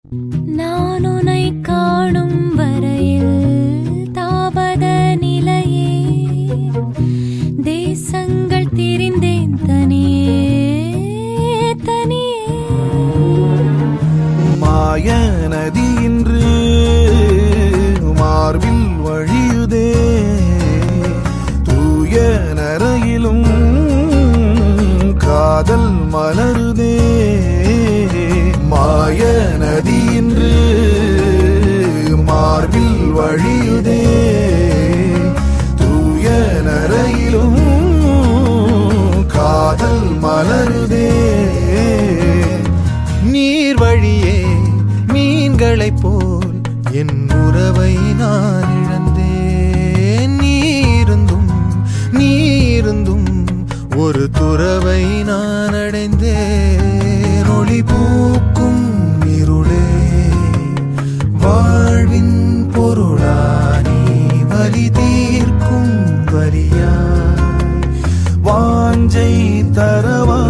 நான் உன்னை காணும் வரையில் தாபத நிலையே தேசங்கள் திரிந்தேன் தனியே தனியே. மாய நதி இன்று மார்பில் வழியுதே தூய நரையிலும் காதல் மலருதே. மாய நதி இன்று மார்பில் வழியுதே தூய நரையிலும் காதல் மலருதே. நீர் வழியே மீன்களைப் போல் என் உறவை நான் இழந்தேன். நீருந்தும் ஒரு துறவை நான் அடைந்தேன். ஒளி பூக்கும் இருளே வாழ்வின் பொருளானி வலி தீர்க்கும் வலியாய் வாஞ்சை தரவா